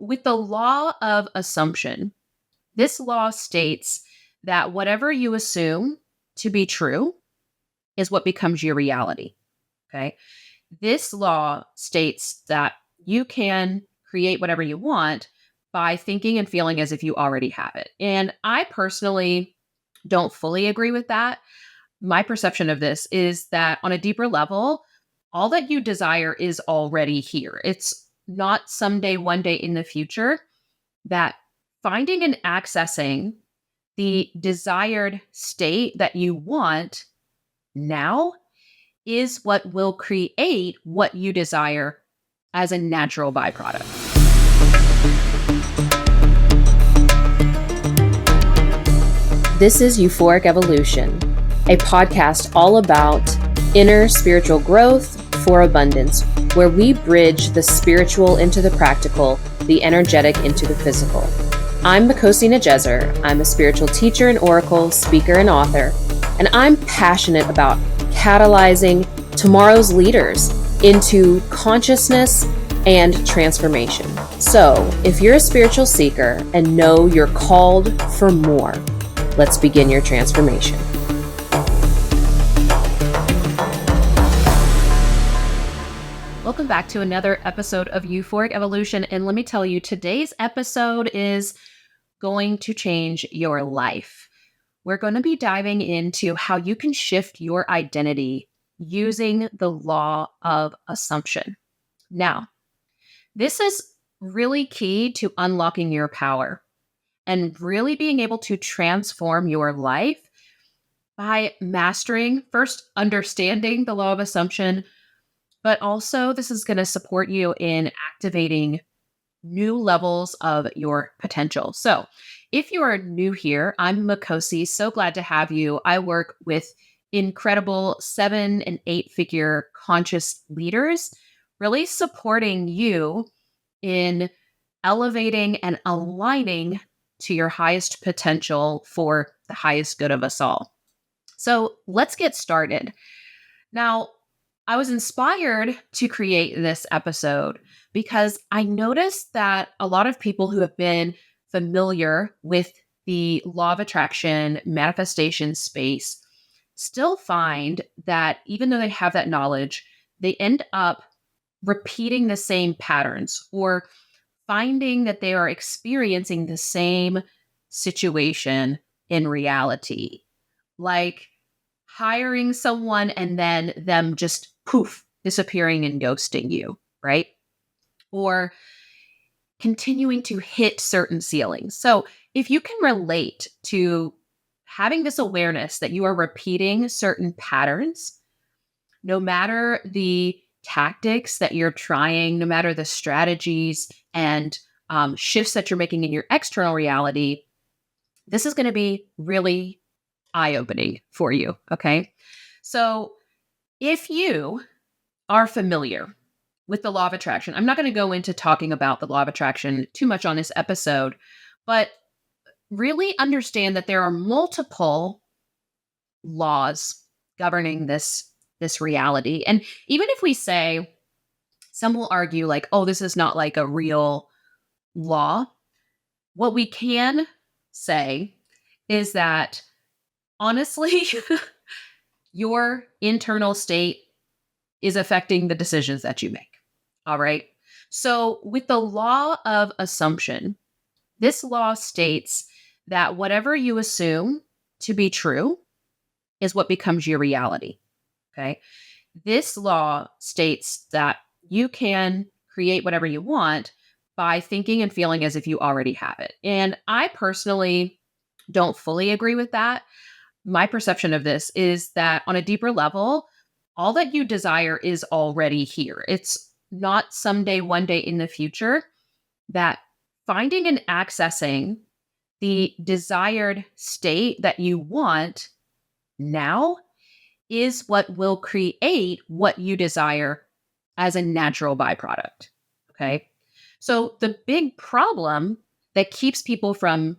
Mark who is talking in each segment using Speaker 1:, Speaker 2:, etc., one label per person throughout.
Speaker 1: with the law of assumption, this law states that whatever you assume to be true is what becomes your reality. Okay. This law states that you can create whatever you want by thinking and feeling as if you already have it. And I personally don't fully agree with that. My perception of this is that on a deeper level, all that you desire is already here. It's not someday, one day in the future, that finding and accessing the desired state that you want now is what will create what you desire as a natural byproduct.
Speaker 2: This is Euphoric Evolution, a podcast all about inner spiritual growth for abundance, where we bridge the spiritual into the practical, the energetic into the physical. I'm Makhosi. I'm a spiritual teacher and oracle, speaker and author, and I'm passionate about catalyzing tomorrow's leaders into consciousness and transformation. So, if you're a spiritual seeker and know you're called for more, let's begin your transformation.
Speaker 1: Welcome back to another episode of Euphoric Evolution. And let me tell you, today's episode is going to change your life. We're going to be diving into how you can shift your identity using the law of assumption. Now, this is really key to unlocking your power and really being able to transform your life by mastering, first, understanding the law of assumption, but also this is going to support you in activating new levels of your potential. So if you are new here, I'm Makhosi. So glad to have you. I work with incredible 7- and 8-figure conscious leaders, really supporting you in elevating and aligning to your highest potential for the highest good of us all. So let's get started. Now, I was inspired to create this episode because I noticed that a lot of people who have been familiar with the law of attraction, manifestation space, still find that even though they have that knowledge, they end up repeating the same patterns or finding that they are experiencing the same situation in reality. Like hiring someone and then them just poof, disappearing and ghosting you, right? Or continuing to hit certain ceilings. So if you can relate to having this awareness that you are repeating certain patterns, no matter the tactics that you're trying, no matter the strategies and shifts that you're making in your external reality, this is going to be really eye-opening for you, okay? So if you are familiar with the law of attraction, I'm not going to go into talking about the law of attraction too much on this episode, but really understand that there are multiple laws governing this reality. And even if we say, some will argue like, oh, this is not like a real law, what we can say is that honestly, your internal state is affecting the decisions that you make. All right. So with the law of assumption, this law states that whatever you assume to be true is what becomes your reality. Okay. This law states that you can create whatever you want by thinking and feeling as if you already have it. And I personally don't fully agree with that. My perception of this is that on a deeper level, all that you desire is already here. It's not someday, one day in the future, that finding and accessing the desired state that you want now is what will create what you desire as a natural byproduct. Okay. So the big problem that keeps people from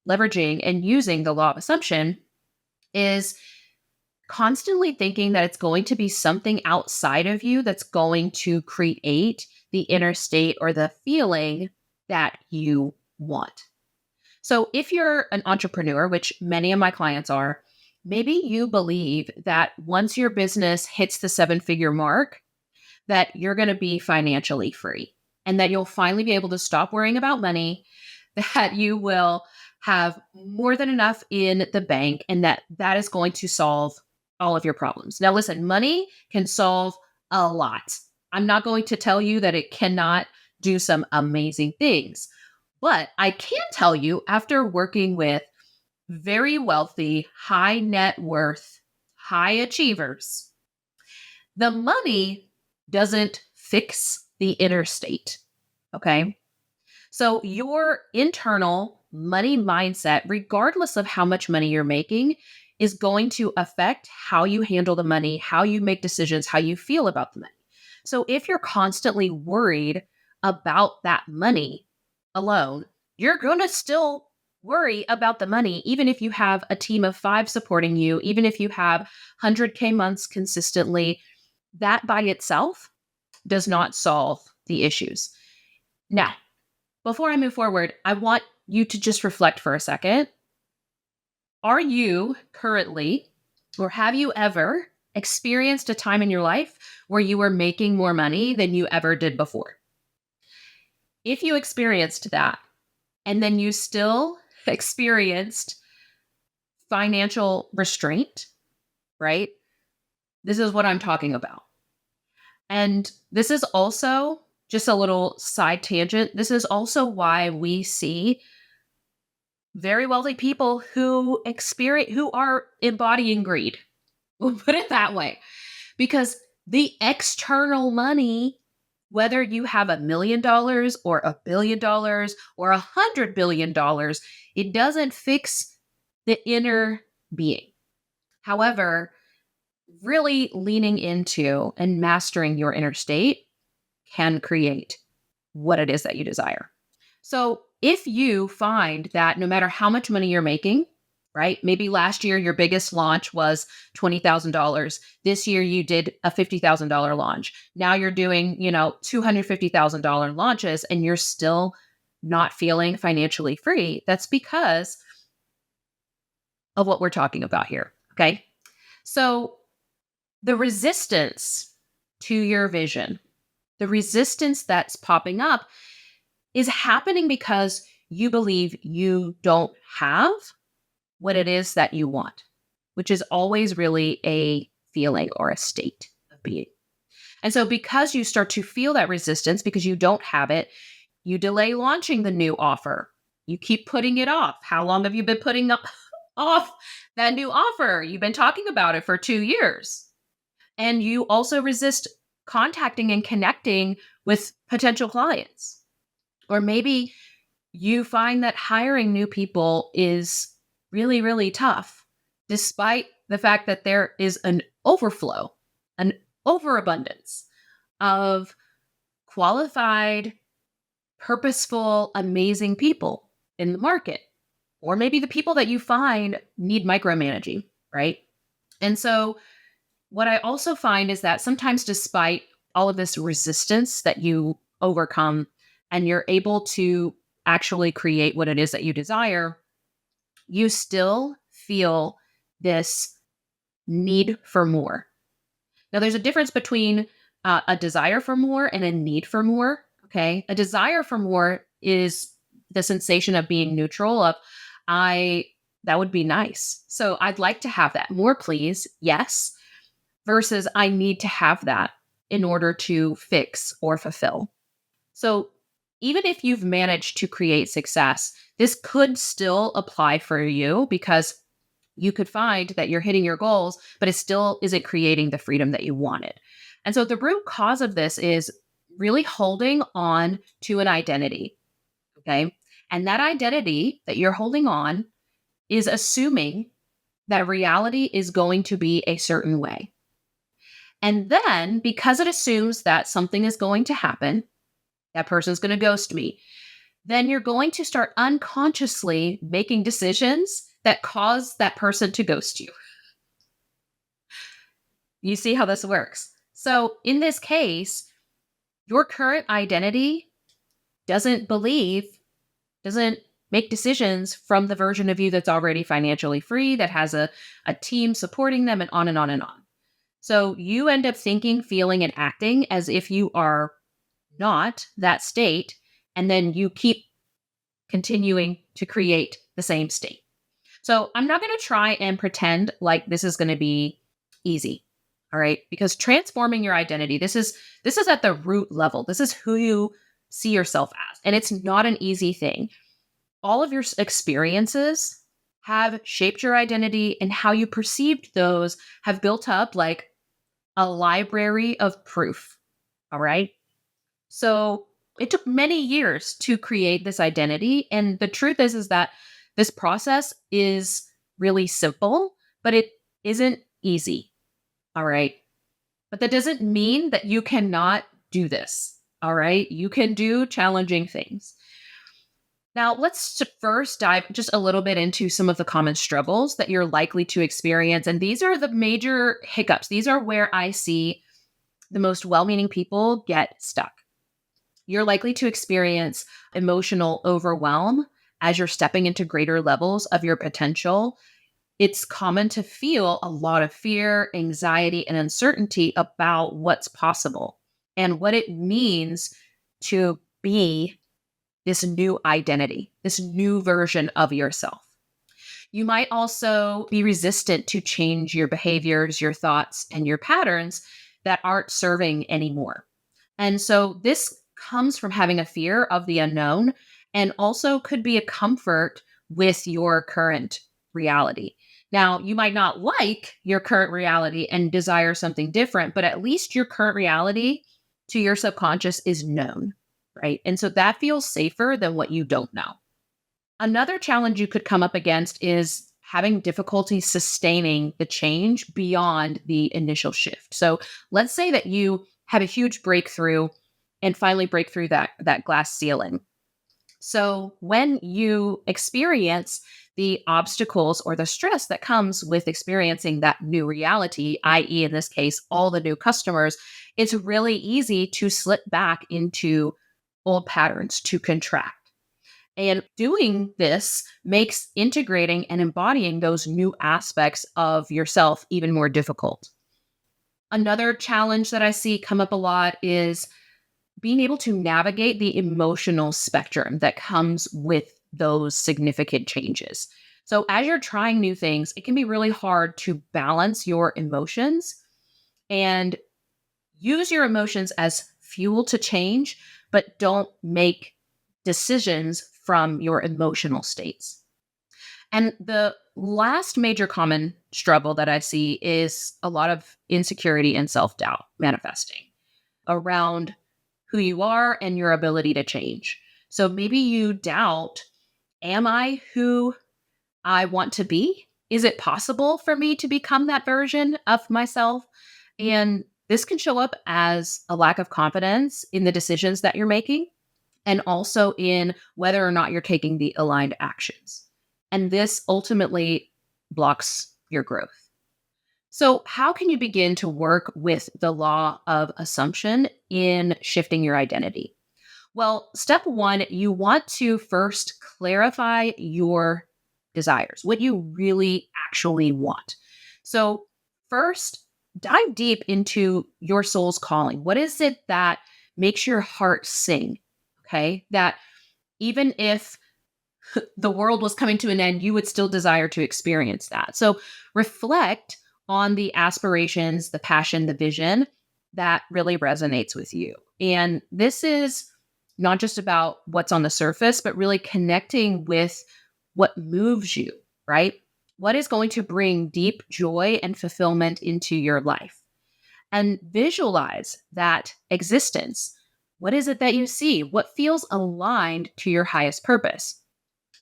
Speaker 1: leveraging and using the law of assumption is constantly thinking that it's going to be something outside of you that's going to create the inner state or the feeling that you want. So if you're an entrepreneur, which many of my clients are, maybe you believe that once your business hits the 7-figure mark, that you're going to be financially free and that you'll finally be able to stop worrying about money, that you will have more than enough in the bank, and that is going to solve all of your problems. Now, listen, money can solve a lot. I'm not going to tell you that it cannot do some amazing things, but I can tell you after working with very wealthy, high net worth, high achievers, the money doesn't fix the inner state. Okay. So your internal money mindset, regardless of how much money you're making, is going to affect how you handle the money, how you make decisions, how you feel about the money. So if you're constantly worried about that money alone, you're going to still worry about the money, even if you have a team of 5 supporting you, even if you have 100K months consistently. That by itself does not solve the issues. Now, before I move forward, I want you to just reflect for a second. Are you currently, or have you ever experienced a time in your life where you were making more money than you ever did before? If you experienced that, and then you still experienced financial restraint, right? This is what I'm talking about. And this is also just a little side tangent. This is also why we see very wealthy people who are embodying greed. We'll put it that way. Because the external money, whether you have $1 million or $1 billion or $100 billion, it doesn't fix the inner being. However, really leaning into and mastering your inner state can create what it is that you desire. So if you find that no matter how much money you're making, right? Maybe last year your biggest launch was $20,000. This year you did a $50,000 launch. Now you're doing, $250,000 launches and you're still not feeling financially free. That's because of what we're talking about here. Okay. So the resistance to your vision, the resistance that's popping up is happening because you believe you don't have what it is that you want, which is always really a feeling or a state of being. And so because you start to feel that resistance because you don't have it, you delay launching the new offer. You keep putting it off. How long have you been putting off that new offer? You've been talking about it for 2 years. And you also resist contacting and connecting with potential clients. Or maybe you find that hiring new people is really, really tough, despite the fact that there is an overflow, an overabundance of qualified, purposeful, amazing people in the market. Or maybe the people that you find need micromanaging, right? And so what I also find is that sometimes despite all of this resistance that you overcome and you're able to actually create what it is that you desire, you still feel this need for more. Now, there's a difference between a desire for more and a need for more. Okay. A desire for more is the sensation of being neutral, of that would be nice. So I'd like to have that. More, please. Yes. Versus I need to have that in order to fix or fulfill. So even if you've managed to create success, this could still apply for you because you could find that you're hitting your goals, but it still isn't creating the freedom that you wanted. And so the root cause of this is really holding on to an identity. Okay. And that identity that you're holding on is assuming that reality is going to be a certain way. And then because it assumes that something is going to happen, that person's going to ghost me, then you're going to start unconsciously making decisions that cause that person to ghost you. You see how this works? So in this case, your current identity doesn't believe, doesn't make decisions from the version of you that's already financially free, that has a team supporting them, and on and on and on. So you end up thinking, feeling, and acting as if you are not that state, and then you keep continuing to create the same state. So I'm not going to try and pretend like this is going to be easy. All right? Because transforming your identity, this is at the root level. This is who you see yourself as. And it's not an easy thing. All of your experiences have shaped your identity, and how you perceived those have built up like a library of proof. All right? So it took many years to create this identity. And the truth is that this process is really simple, but it isn't easy. All right. But that doesn't mean that you cannot do this. All right. You can do challenging things. Now, let's first dive just a little bit into some of the common struggles that you're likely to experience. And these are the major hiccups. These are where I see the most well meaning people get stuck. You're likely to experience emotional overwhelm as you're stepping into greater levels of your potential. It's common to feel a lot of fear, anxiety, and uncertainty about what's possible and what it means to be this new identity, this new version of yourself. You might also be resistant to change your behaviors, your thoughts, and your patterns that aren't serving anymore. And so this comes from having a fear of the unknown, and also could be a comfort with your current reality. Now, you might not like your current reality and desire something different, but at least your current reality to your subconscious is known, right? And so that feels safer than what you don't know. Another challenge you could come up against is having difficulty sustaining the change beyond the initial shift. So let's say that you have a huge breakthrough and finally break through that glass ceiling. So when you experience the obstacles or the stress that comes with experiencing that new reality, i.e., in this case, all the new customers, it's really easy to slip back into old patterns, to contract. And doing this makes integrating and embodying those new aspects of yourself even more difficult. Another challenge that I see come up a lot is being able to navigate the emotional spectrum that comes with those significant changes. So, as you're trying new things, it can be really hard to balance your emotions and use your emotions as fuel to change, but don't make decisions from your emotional states. And the last major common struggle that I see is a lot of insecurity and self doubt manifesting around who you are and your ability to change. So maybe you doubt, am I who I want to be? Is it possible for me to become that version of myself? And this can show up as a lack of confidence in the decisions that you're making, and also in whether or not you're taking the aligned actions. And this ultimately blocks your growth. So, how can you begin to work with the law of assumption in shifting your identity? Well, step one, you want to first clarify your desires, what you really actually want. So, first, dive deep into your soul's calling. What is it that makes your heart sing? Okay. That even if the world was coming to an end, you would still desire to experience that. So reflect on the aspirations, the passion, the vision that really resonates with you. And this is not just about what's on the surface, but really connecting with what moves you, right? What is going to bring deep joy and fulfillment into your life? And visualize that existence. What is it that you see? What feels aligned to your highest purpose?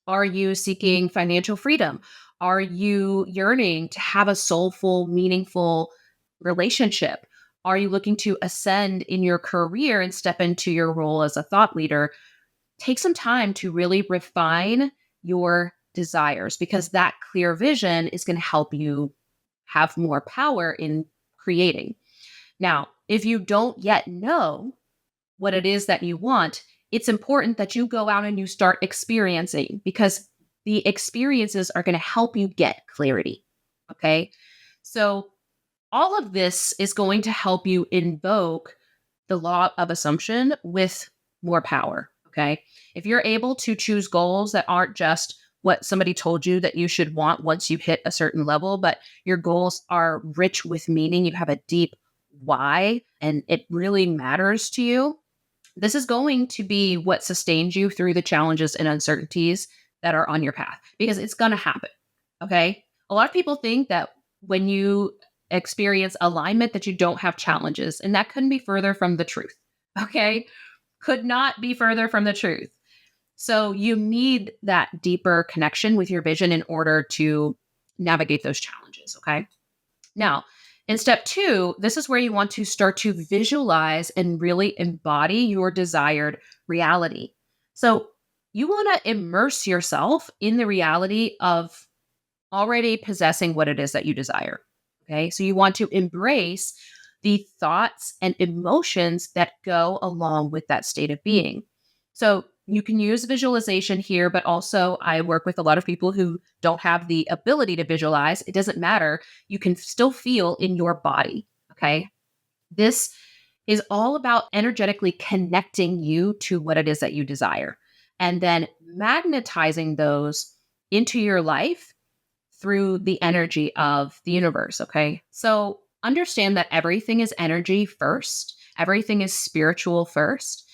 Speaker 1: Are you seeking financial freedom? Are you yearning to have a soulful, meaningful relationship? Are you looking to ascend in your career and step into your role as a thought leader? Take some time to really refine your desires, because that clear vision is going to help you have more power in creating. Now, if you don't yet know what it is that you want, it's important that you go out and you start experiencing, because the experiences are going to help you get clarity. Okay. So all of this is going to help you invoke the law of assumption with more power. Okay. If you're able to choose goals that aren't just what somebody told you that you should want once you hit a certain level, but your goals are rich with meaning, you have a deep why, and it really matters to you, this is going to be what sustains you through the challenges and uncertainties that are on your path, because it's going to happen. Okay. A lot of people think that when you experience alignment that you don't have challenges, and that couldn't be further from the truth. Okay. Could not be further from the truth. So you need that deeper connection with your vision in order to navigate those challenges. Okay. Now, in step 2, this is where you want to start to visualize and really embody your desired reality. So you want to immerse yourself in the reality of already possessing what it is that you desire. Okay. So you want to embrace the thoughts and emotions that go along with that state of being. So you can use visualization here, but also I work with a lot of people who don't have the ability to visualize. It doesn't matter. You can still feel in your body. Okay. This is all about energetically connecting you to what it is that you desire, and then magnetizing those into your life through the energy of the universe. Okay. So understand that everything is energy first, everything is spiritual first,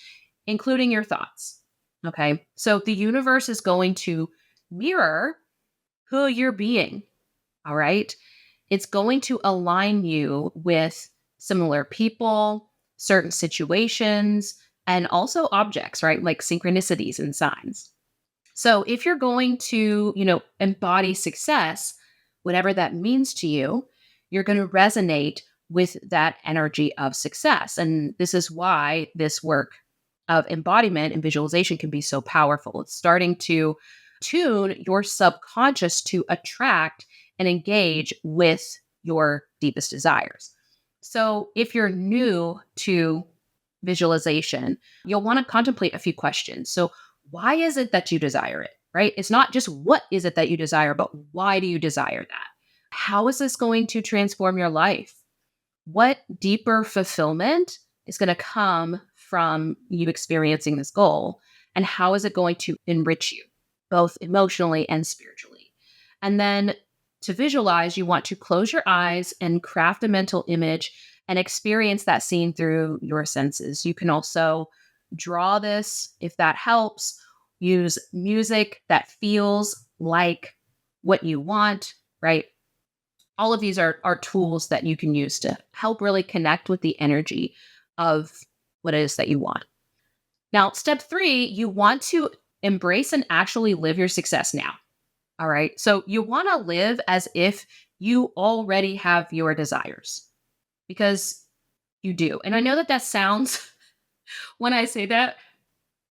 Speaker 1: including your thoughts. Okay. So the universe is going to mirror who you're being. All right. It's going to align you with similar people, certain situations, and also objects, right? Like synchronicities and signs. So if you're going to, embody success, whatever that means to you, you're going to resonate with that energy of success. And this is why this work of embodiment and visualization can be so powerful. It's starting to tune your subconscious to attract and engage with your deepest desires. So if you're new to visualization, you'll want to contemplate a few questions. So why is it that you desire it, right? It's not just what is it that you desire, but why do you desire that? How is this going to transform your life? What deeper fulfillment is going to come from you experiencing this goal? And how is it going to enrich you, both emotionally and spiritually? And then to visualize, you want to close your eyes and craft a mental image and experience that scene through your senses. You can also draw this if that helps. Use music that feels like what you want, right? All of these are tools that you can use to help really connect with the energy of what it is that you want. Now, step 3, you want to embrace and actually live your success now. All right. So you want to live as if you already have your desires, because you do. And I know that sounds, when I say that,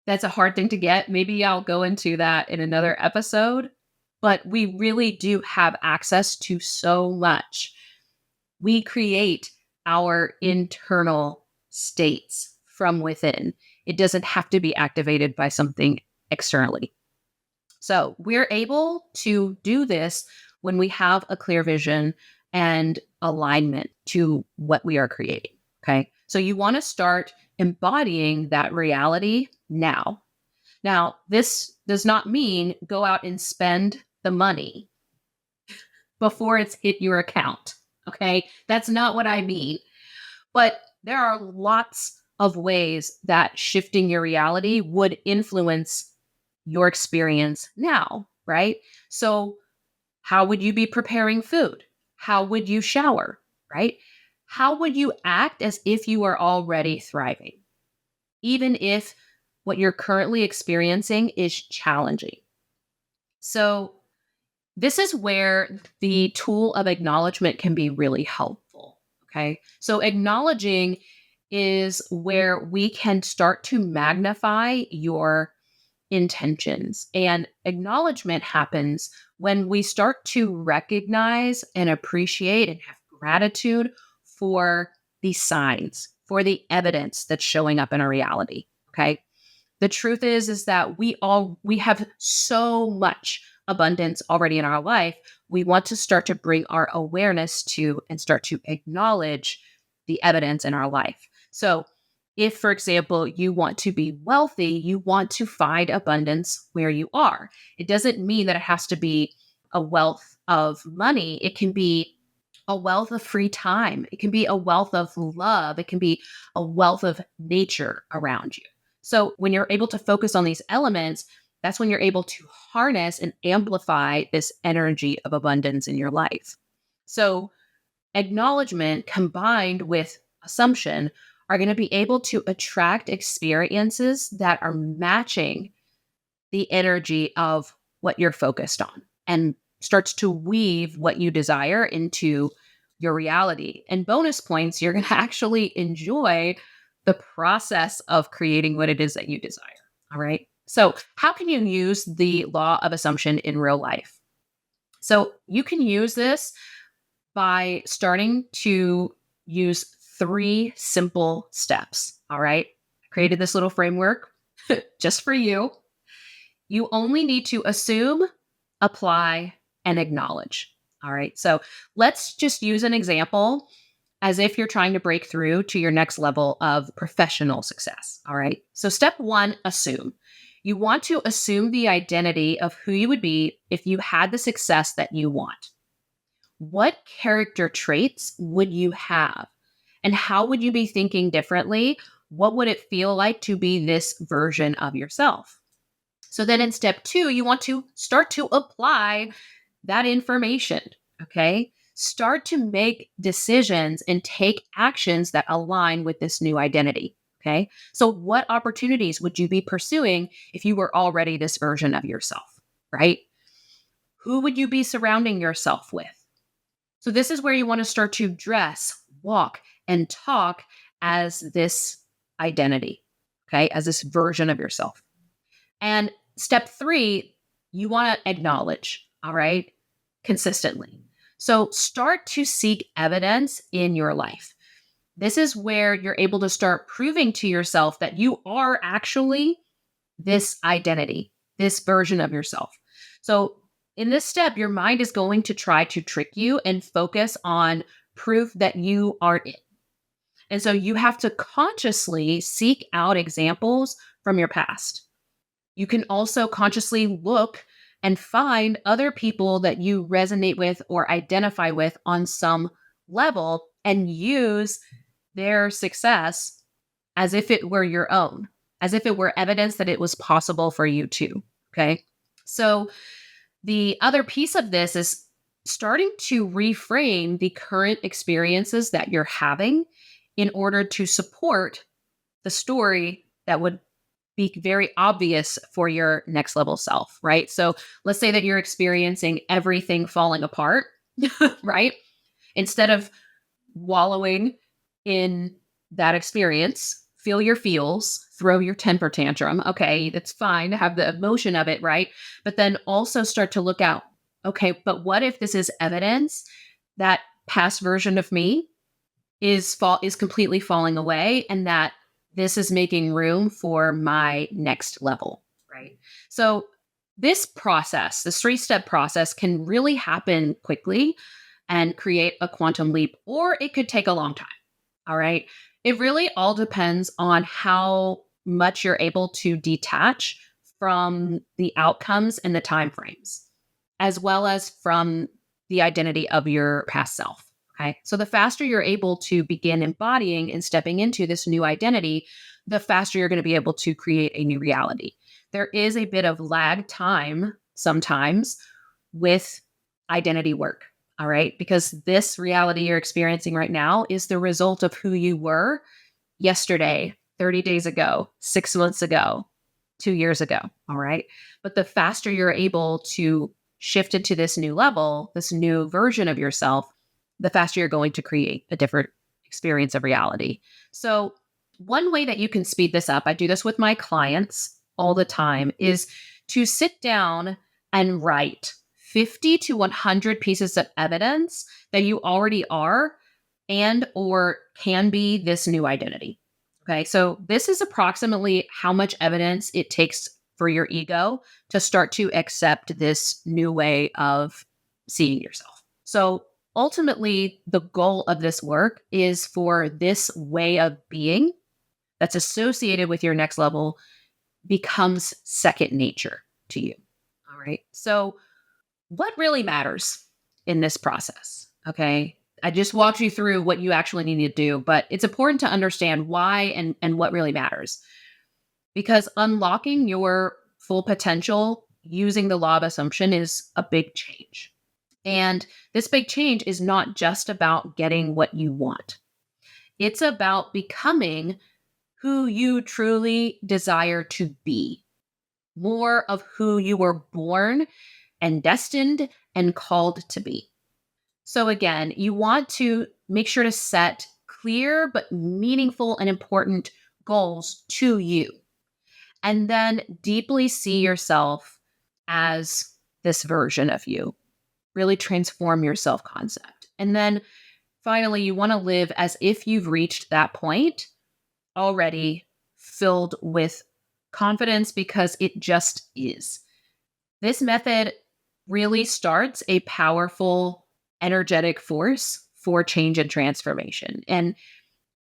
Speaker 1: that's a hard thing to get. Maybe I'll go into that in another episode, but we really do have access to so much. We create our internal states from within. It doesn't have to be activated by something externally. So we're able to do this when we have a clear vision and alignment to what we are creating. Okay. So you want to start embodying that reality now. Now, this does not mean go out and spend the money before it's hit your account. Okay. That's not what I mean. But there are lots of ways that shifting your reality would influence your experience now, right? So, how would you be preparing food? How would you shower, right? How would you act as if you are already thriving, even if what you're currently experiencing is challenging? So, this is where the tool of acknowledgement can be really helpful. Okay. So, acknowledging is where we can start to magnify your intentions. And acknowledgement happens when we start to recognize and appreciate and have gratitude for the signs, for the evidence that's showing up in our reality. Okay. The truth is that we have so much abundance already in our life. We want to start to bring our awareness to and start to acknowledge the evidence in our life. So, if, for example, you want to be wealthy, you want to find abundance where you are. It doesn't mean that it has to be a wealth of money. It can be a wealth of free time. It can be a wealth of love. It can be a wealth of nature around you. So when you're able to focus on these elements, that's when you're able to harness and amplify this energy of abundance in your life. So acknowledgement combined with assumption are going to be able to attract experiences that are matching the energy of what you're focused on and starts to weave what you desire into your reality. And bonus points, you're going to actually enjoy the process of creating what it is that you desire. All right. So, how can you use the law of assumption in real life? So, you can use this by starting to use 3 simple steps. All right. I created this little framework just for you. You only need to assume, apply, and acknowledge. All right. So let's just use an example as if you're trying to break through to your next level of professional success. All right. So step 1, assume. You want to assume the identity of who you would be if you had the success that you want. What character traits would you have? And how would you be thinking differently? What would it feel like to be this version of yourself? So then in step 2, you want to start to apply that information. Okay. Start to make decisions and take actions that align with this new identity. Okay. So what opportunities would you be pursuing if you were already this version of yourself? Right? Who would you be surrounding yourself with? So this is where you want to start to dress, walk, and talk as this identity. Okay. As this version of yourself. And step 3, you want to acknowledge, all right, consistently. So start to seek evidence in your life. This is where you're able to start proving to yourself that you are actually this identity, this version of yourself. So in this step, your mind is going to try to trick you and focus on proof that you aren't it. And so you have to consciously seek out examples from your past. You can also consciously look and find other people that you resonate with or identify with on some level and use their success as if it were your own, as if it were evidence that it was possible for you too. Okay. So the other piece of this is starting to reframe the current experiences that you're having in order to support the story that would be very obvious for your next level self, right? So let's say that you're experiencing everything falling apart, right? Instead of wallowing in that experience, feel your feels, throw your temper tantrum. Okay, that's fine to have the emotion of it, right? But then also start to look out. Okay, but what if this is evidence that past version of me is completely falling away and that this is making room for my next level, right? So this process, this 3-step process can really happen quickly and create a quantum leap, or it could take a long time. All right. It really all depends on how much you're able to detach from the outcomes and the timeframes, as well as from the identity of your past self. Okay. So the faster you're able to begin embodying and stepping into this new identity, the faster you're going to be able to create a new reality. There is a bit of lag time sometimes with identity work. All right. Because this reality you're experiencing right now is the result of who you were yesterday, 30 days ago, 6 months ago, 2 years ago. All right. But the faster you're able to shift into this new level, this new version of yourself, the faster you're going to create a different experience of reality. So one way that you can speed this up, I do this with my clients all the time, is to sit down and write 50 to 100 pieces of evidence that you already are and or can be this new identity. Okay, so this is approximately how much evidence it takes for your ego to start to accept this new way of seeing yourself. So ultimately, the goal of this work is for this way of being that's associated with your next level becomes second nature to you. All right. So, what really matters in this process? Okay. I just walked you through what you actually need to do, but it's important to understand why and what really matters. Because unlocking your full potential using the law of assumption is a big change. And this big change is not just about getting what you want, it's about becoming who you truly desire to be, more of who you were born and destined and called to be. So, again, you want to make sure to set clear but meaningful and important goals to you, and then deeply see yourself as this version of you. Really transform your self concept. And then finally, you want to live as if you've reached that point already, filled with confidence, because it just is. This method really starts a powerful, energetic force for change and transformation. And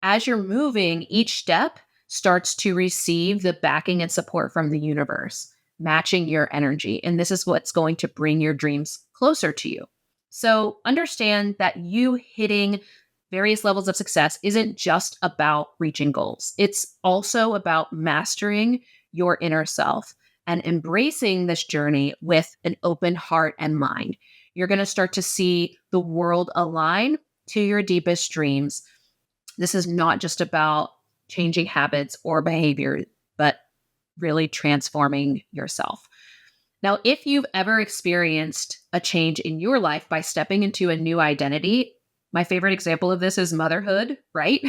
Speaker 1: as you're moving, each step starts to receive the backing and support from the universe, matching your energy. And this is what's going to bring your dreams closer to you. So understand that you hitting various levels of success isn't just about reaching goals. It's also about mastering your inner self and embracing this journey with an open heart and mind. You're going to start to see the world align to your deepest dreams. This is not just about changing habits or behavior, but really transforming yourself. Now, if you've ever experienced a change in your life by stepping into a new identity, my favorite example of this is motherhood, right?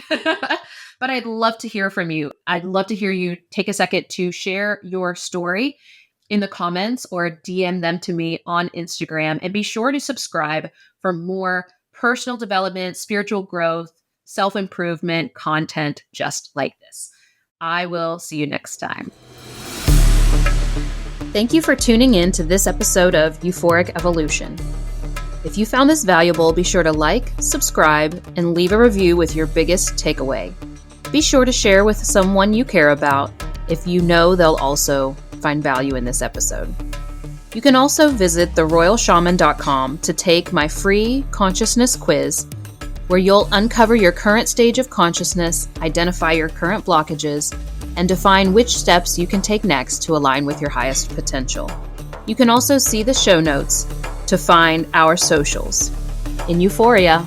Speaker 1: But I'd love to hear from you. I'd love to hear you take a second to share your story in the comments or DM them to me on Instagram. And be sure to subscribe for more personal development, spiritual growth, self-improvement content just like this. I will see you next time.
Speaker 2: Thank you for tuning in to this episode of Euphoric Evolution. If you found this valuable, be sure to like, subscribe, and leave a review with your biggest takeaway. Be sure to share with someone you care about if you know they'll also find value in this episode. You can also visit theroyalshaman.com to take my free consciousness quiz, where you'll uncover your current stage of consciousness, identify your current blockages, and define which steps you can take next to align with your highest potential. You can also see the show notes to find our socials. In Euphoria.